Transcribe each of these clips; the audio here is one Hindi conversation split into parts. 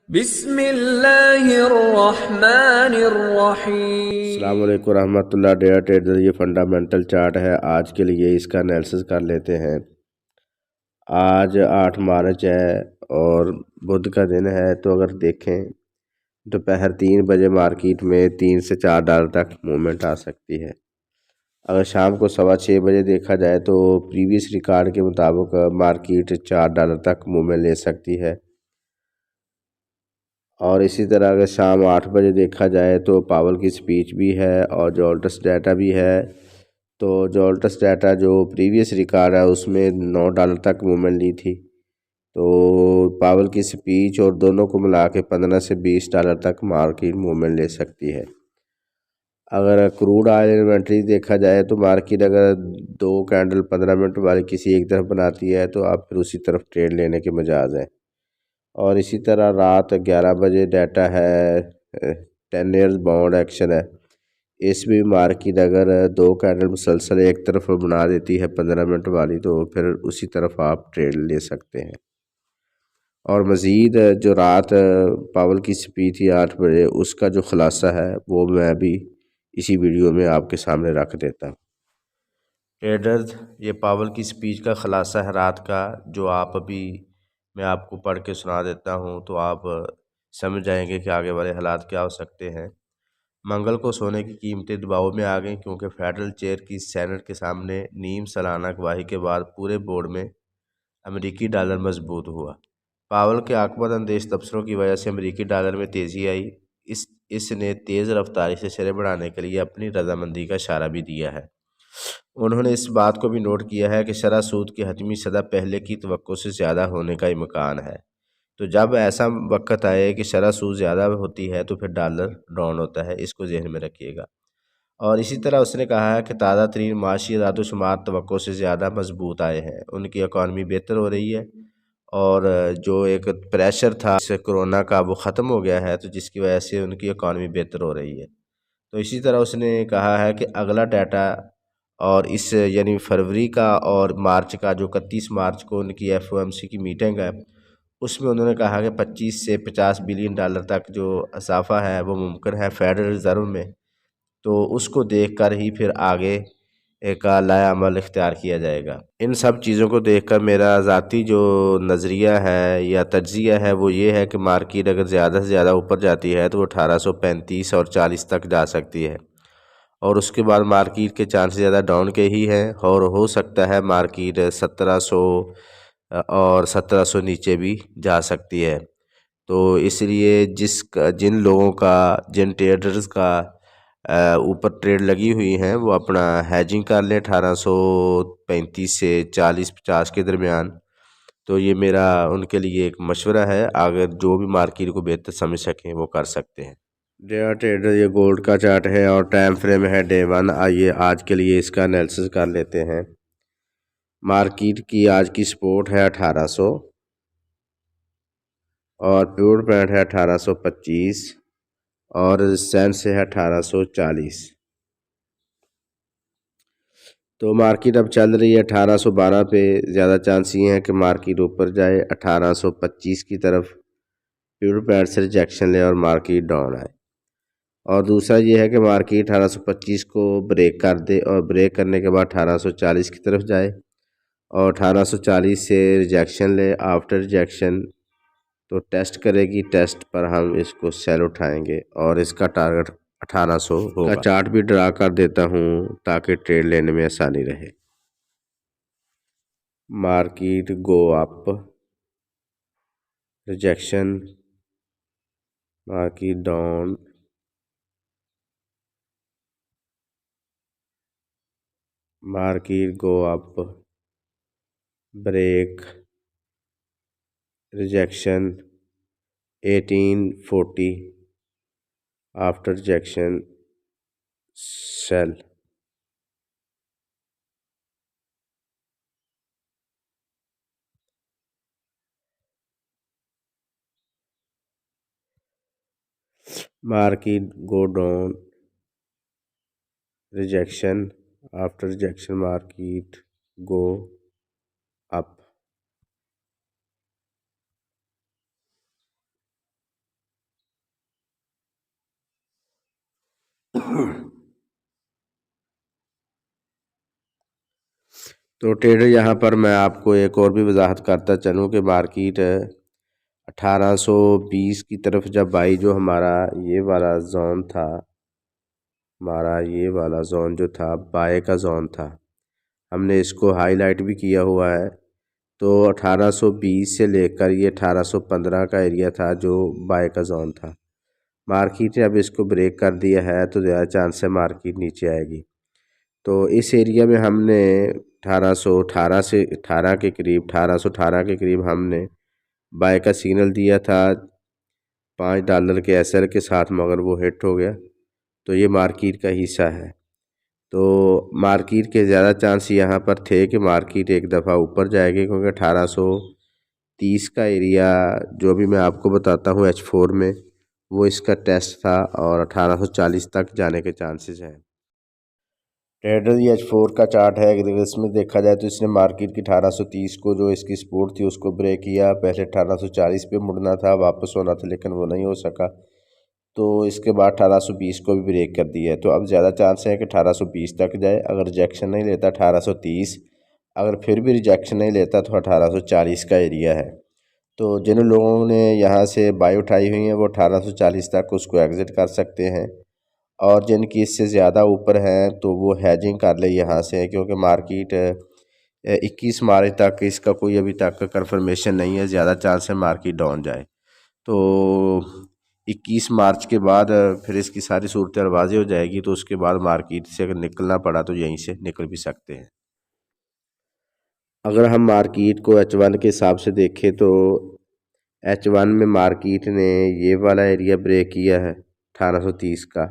बिस्मिल्लाहिर्रहमानिर्रहीम। अस्सलाम वालेकुम रहमतुल्लाह। डेयर ट्रेडर, ये फंडामेंटल चार्ट है। आज के लिए इसका एनालिसिस कर लेते हैं। आज 8 मार्च है और बुध का दिन है। तो अगर देखें दोपहर 3 बजे मार्केट में $3 से $4 तक मूवमेंट आ सकती है। अगर शाम को 6:15 बजे देखा जाए तो प्रीवियस रिकॉर्ड के मुताबिक मार्केट $4 तक मूवमेंट ले सकती है। और इसी तरह अगर शाम 8 बजे देखा जाए तो पावल की स्पीच भी है और जोल्टस डाटा भी है। तो जोल्टस डाटा जो प्रीवियस रिकॉर्ड है उसमें $9 तक मूवमेंट ली थी। तो पावल की स्पीच और दोनों को मिला के $15 से $20 तक मार्केट मूवमेंट ले सकती है। अगर क्रूड ऑयल इन्वेंट्री देखा जाए तो मार्केट अगर 2 कैंडल 15 मिनट वाली किसी एक तरफ बनाती है तो आप फिर उसी तरफ ट्रेड लेने के मजाज हैं। और इसी तरह रात 11 बजे डाटा है, 10 ईयर्स बॉन्ड एक्शन है। इसमें मार्केट अगर 2 कैंडल मुसलसल एक तरफ बना देती है 15 मिनट वाली तो फिर उसी तरफ आप ट्रेड ले सकते हैं। और मज़ीद जो रात पावल की स्पीच थी 8 बजे, उसका जो खुलासा है वो मैं भी इसी वीडियो में आपके सामने रख देता हूँ। ट्रेडर्स, ये पावल की स्पीच का खुलासा है रात का, जो आप अभी मैं आपको पढ़ के सुना देता हूँ तो आप समझ जाएंगे कि आगे वाले हालात क्या हो सकते हैं। मंगल को सोने की कीमतें दबाव में आ गईं क्योंकि फेडरल चेयर की सेनेट के सामने नीम सालाना गवाही के बाद पूरे बोर्ड में अमेरिकी डॉलर मजबूत हुआ। पावल के आकबत अंदेश तबसरों की वजह से अमेरिकी डॉलर में तेज़ी आई। इसने तेज़ रफ्तारी से शेयर बढ़ाने के लिए अपनी रजामंदी का इशारा भी दिया है। उन्होंने इस बात को भी नोट किया है कि शरह सूद की हतमी सदा पहले की तवक्को से ज़्यादा होने का इम्कान है। तो जब ऐसा वक्त आए कि शरह सूद ज़्यादा होती है तो फिर डॉलर डाउन होता है, इसको जहन में रखिएगा। और इसी तरह उसने कहा है कि ताज़ा तरीन माशी इदाद-ओ-शुमार तवक्को से ज़्यादा मजबूत आए हैं, उनकी इकॉनमी बेहतर हो रही है और जो एक प्रेशर था इस कोरोना का वो ख़त्म हो गया है, तो जिसकी वजह से उनकी इकॉनमी बेहतर हो रही है। तो इसी तरह उसने कहा है कि अगला डाटा और इस यानी फरवरी का और मार्च का, जो 31 मार्च को उनकी एफओएमसी की मीटिंग है, उसमें उन्होंने कहा कि 25 से $50 बिलियन तक जो इजाफा है वो मुमकिन है फेडरल रिज़र्व में। तो उसको देख कर ही फिर आगे एक लाया अमल इख्तियार किया जाएगा। इन सब चीज़ों को देखकर मेरा ज़ाती जो नज़रिया है या तज्ज़िया है वो ये है कि मार्केट अगर ज़्यादा से ज़्यादा ऊपर जाती है तो वो 1835 और 40 तक जा सकती है और उसके बाद मार्केट के चांस ज़्यादा डाउन के ही हैं और हो सकता है मार्केट 1700 और 1700 नीचे भी जा सकती है। तो इसलिए जिन लोगों का, जिन ट्रेडर्स का ऊपर ट्रेड लगी हुई हैं वो अपना हैजिंग कर लें 1835 से 40-50 के दरमियान। तो ये मेरा उनके लिए एक मशवरा है, अगर जो भी मार्केट को बेहतर समझ सकें वो कर सकते हैं। डेयर ट्रेडर, ये गोल्ड का चार्ट है और टाइम फ्रेम है डे 1। आइए आज के लिए इसका एनालिसिस कर लेते हैं। मार्केट की आज की सपोर्ट है 1800 और प्योर पॉइंट है 1825 और रेजिस्टेंस है 1840। तो मार्केट अब चल रही है 1812 पे। ज़्यादा चांस ये हैं कि मार्केट ऊपर जाए 1825 की तरफ, प्योर पॉइंट से रिजेक्शन ले और मार्केट डाउन आए। और दूसरा ये है कि मार्केट 1825 को ब्रेक कर दे और ब्रेक करने के बाद 1840 की तरफ जाए और 1840 से रिजेक्शन ले। आफ्टर रिजेक्शन तो टेस्ट करेगी, टेस्ट पर हम इसको सेल उठाएंगे और इसका टारगेट 1800 होगा। का चार्ट भी ड्रा कर देता हूँ ताकि ट्रेड लेने में आसानी रहे। Market go up, rejection, market down, market go up, break, rejection 1840, after rejection sell. Market go down, rejection, after rejection market go up. तो ट्रेडर यहाँ पर मैं आपको एक और भी वजाहत करता चलूँ कि मार्केट 1820 की तरफ जब आई, जो हमारा ये वाला जोन था, हमारा ये वाला जोन जो था बाय का जोन था, हमने इसको हाईलाइट भी किया हुआ है। तो 1820 से लेकर ये 1815 का एरिया था जो बाय का जोन था। मार्केट ने अब इसको ब्रेक कर दिया है तो ज़्यादा चांस है मार्केट नीचे आएगी। तो इस एरिया में हमने 1818 से 18 के करीब 1818 के करीब हमने बाय का सिग्नल दिया था $5 के एसएल के साथ, मगर वो हिट हो गया। तो ये मार्केट का हिस्सा है। तो मार्केट के ज़्यादा चांस यहाँ पर थे कि मार्केट एक दफ़ा ऊपर जाएगी, क्योंकि 1830 का एरिया जो भी मैं आपको बताता हूँ H4 में, वो इसका टेस्ट था और 1840 तक जाने के चांसेस हैं। ट्रेडर ये H4 का चार्ट है, अगर इसमें देखा जाए तो इसने मार्केट की 1830 को जो इसकी सपोर्ट थी उसको ब्रेक किया। पहले 1840 पे मुड़ना था, वापस होना था, लेकिन वो नहीं हो सका। तो इसके बाद 1820 को भी ब्रेक कर दिया है। तो अब ज़्यादा चांस है कि 1820 तक जाए। अगर रिजेक्शन नहीं लेता 1830, अगर फिर भी रिजेक्शन नहीं लेता तो 1840 का एरिया है। तो जिन लोगों ने यहाँ से बाई उठाई हुई है वो 1840 तक उसको एग्ज़िट कर सकते हैं, और जिनकी इससे ज़्यादा ऊपर हैं तो वो हैजिंग कर ले यहाँ से, क्योंकि मार्केट 21 मार्च तक इसका कोई अभी तक कंफर्मेशन नहीं है। ज़्यादा चांस है मार्केट डाउन जाए। तो 21 मार्च के बाद फिर इसकी सारी सूरत वाज़ेह हो जाएगी। तो उसके बाद मार्केट से अगर निकलना पड़ा तो यहीं से निकल भी सकते हैं। अगर हम मार्केट को H1 के हिसाब से देखें तो H1 में मार्केट ने ये वाला एरिया ब्रेक किया है 1830 का,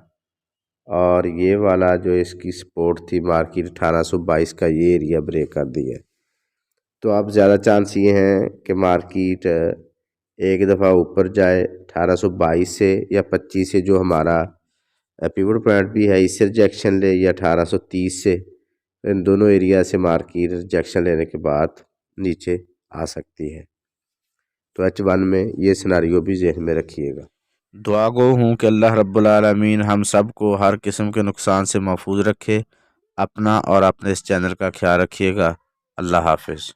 और ये वाला जो इसकी सपोर्ट थी मार्केट 1822 का, ये एरिया ब्रेक कर दिया है। तो अब ज़्यादा चांस ये हैं कि मार्केट एक दफ़ा ऊपर जाए 1822 से या 25 से, जो हमारा पिवट पॉइंट भी है, इससे रिजेक्शन ले, या 1830 से। इन दोनों एरिया से मार्केट रिजेक्शन लेने के बाद नीचे आ सकती है। तो H1 में ये सिनारियो भी जहन में रखिएगा। दुआ गो हूँ कि अल्लाह रब्बुल आलमीन हम सब को हर किस्म के नुकसान से महफूज रखे। अपना और अपने इस चैनल का ख्याल रखिएगा। अल्लाह हाफिज़।